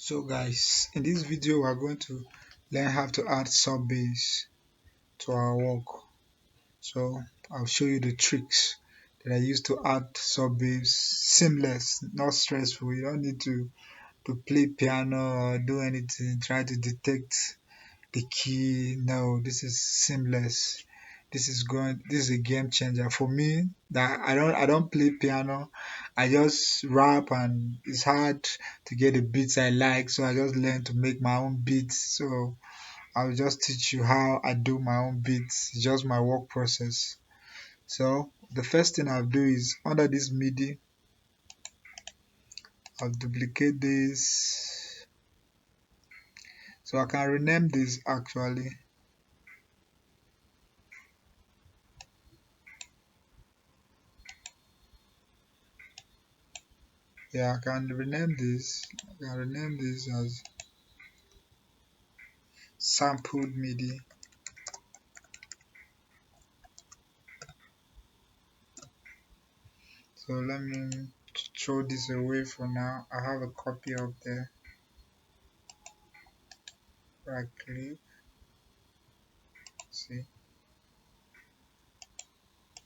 So guys, in this video we're going to learn how to add sub bass to our work. So I'll show you the tricks that I use to add sub bass seamless, not stressful. You don't need to play piano or do anything, try to detect the key. No, this is seamless. This is a game changer for me. That I don't play piano. I just rap and it's hard to get the beats I like, so I just learn to make my own beats. So I'll just teach you how I do my own beats. It's just my work process. So the first thing I'll do is under this MIDI, I'll duplicate this. So I can rename this actually. Yeah, I can rename this. I can rename this as sampled MIDI. So let me throw this away for now. I have a copy up there. Right click. See,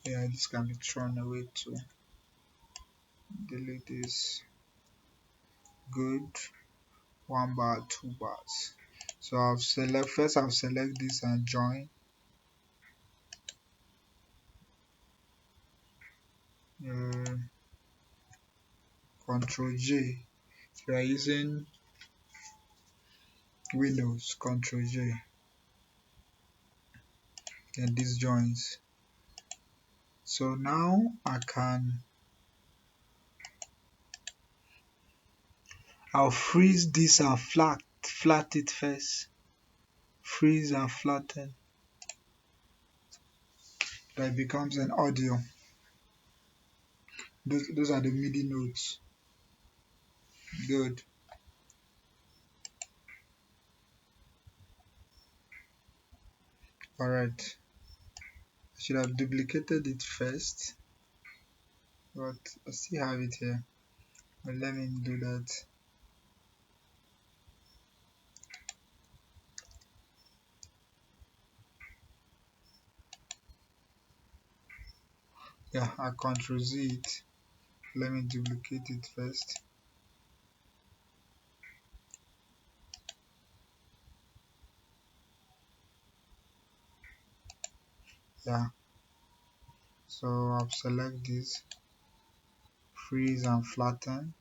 yeah, this can be thrown away too. Delete this. Good. 1 bar, 2 bars. So I'll select this and join. Uh, Control J. If you are using Windows, Control J. And this joins. So now I'll freeze this and flat it first. Freeze and flatten. That becomes an audio. Those are the MIDI notes. Good. Alright. I should have duplicated it first, but I still have it here. But let me do that. Yeah, I Control Z it. Let me duplicate it first. Yeah. So I'll select this, freeze and flatten.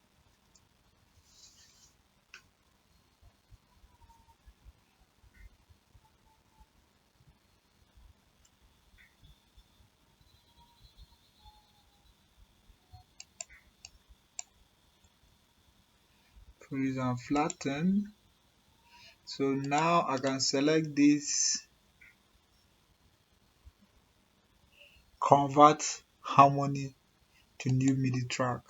Freeze and flatten. So now I can select this, convert harmony to new MIDI track.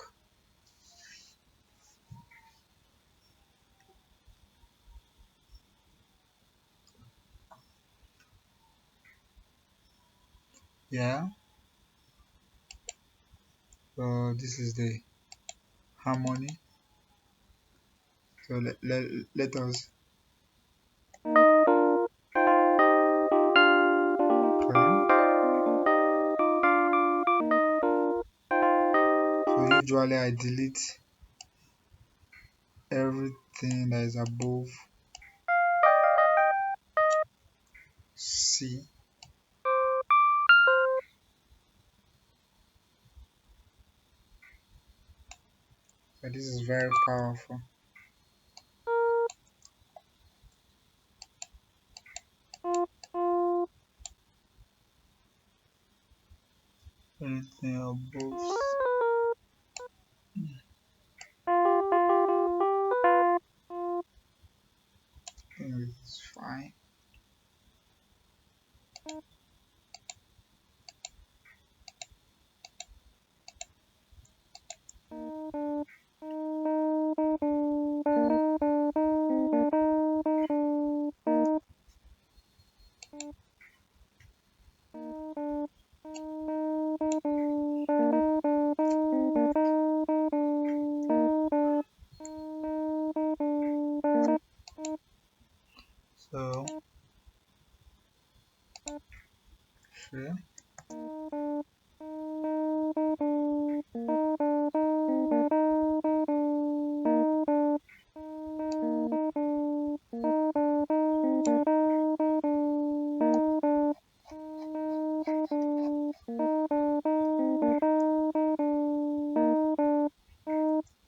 Yeah. So this is the harmony. So let us. Okay. So usually I delete everything that is above C. So this is very powerful. Anything above is fine. Okay.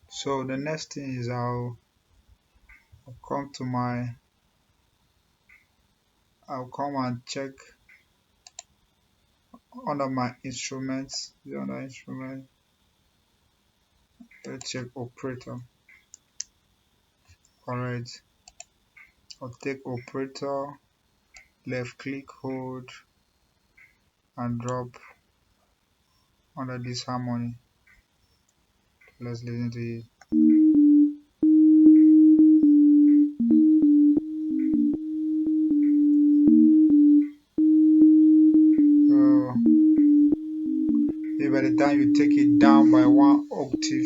So the next thing is I'll come to my I'll come and check under my instruments. The other instrument, let's check operator. Alright, I'll take operator, left click, hold, and drop under this harmony. Let's listen to it. So maybe by the time you take it down by 1 octave,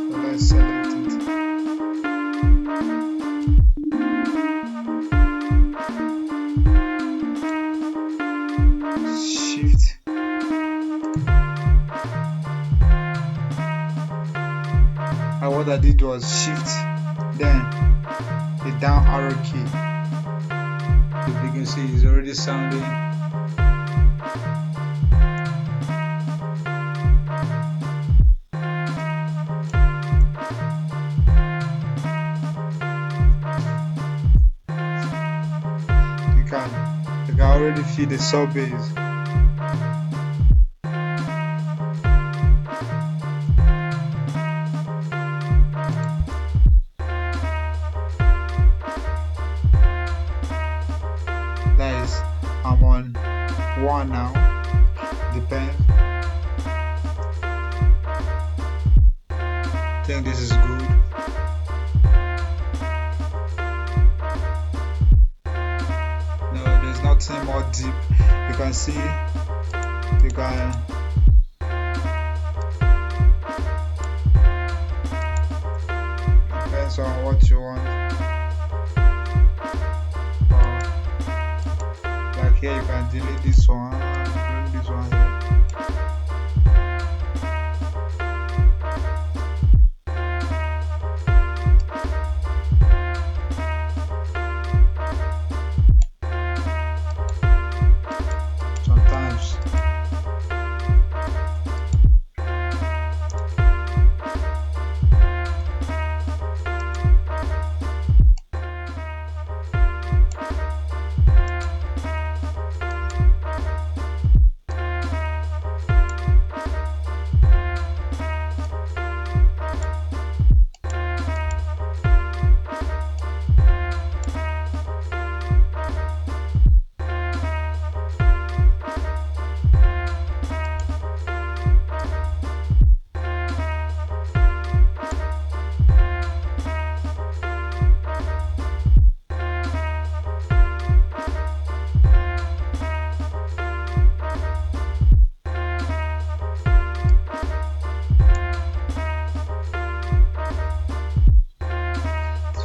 so let's select it. Shift. And what I did was shift, then the down arrow key. If you can see, it's already sounding. You can already feel the sub bass. That is, I'm on 1 now. Depends. I think this is good. No, there's nothing more deep. You can see, you can depends on what you want. Like here, you can delete this one, bring this one here. Sometimes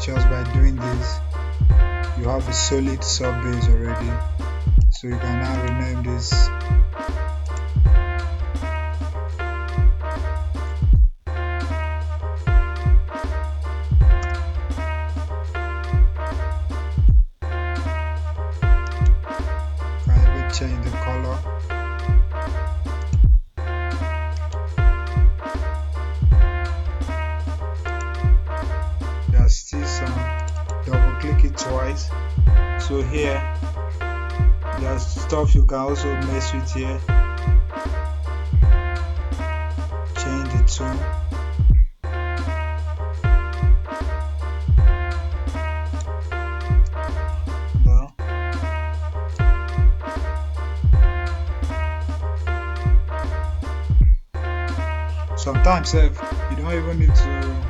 just by doing this, you have a solid sub bass already. So you can now rename this. Can even change the color. There's still some. Double click it twice. So here, there's stuff you can also mess with here. Change the tone. No. Sometimes you don't even need to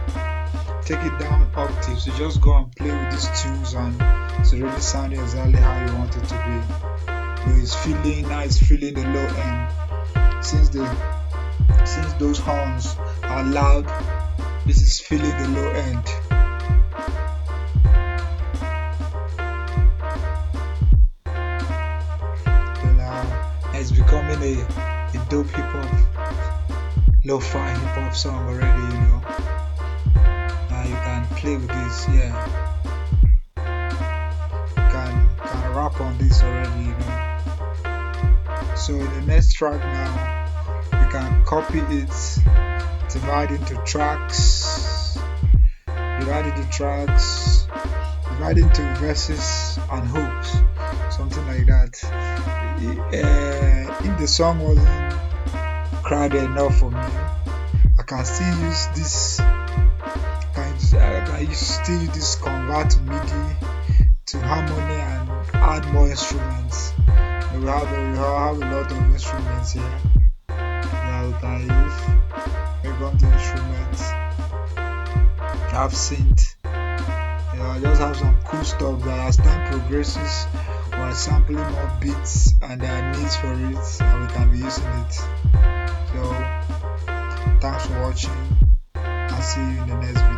take it down octaves. You just go and play with these tunes and it's already sounding exactly how you want it to be. It's feeling nice, feeling the low end. since those horns are loud, this is filling the low end. So now it's becoming a dope hip hop, lo-fi hip hop song already. Now you can play with this, yeah. Can rap on this already. So in the next track now, we can copy it, divide into tracks, divide into verses and hooks, something like that. If the song wasn't crowded enough for me, I can still use this. I can still use this convert MIDI to harmony and add more instruments. We have a lot of instruments here that we can use. We got the instruments. I have synth. I just have some cool stuff that as time progresses, we're sampling more beats and there are needs for it, and we can be using it. So, thanks for watching. I'll see you in the next video.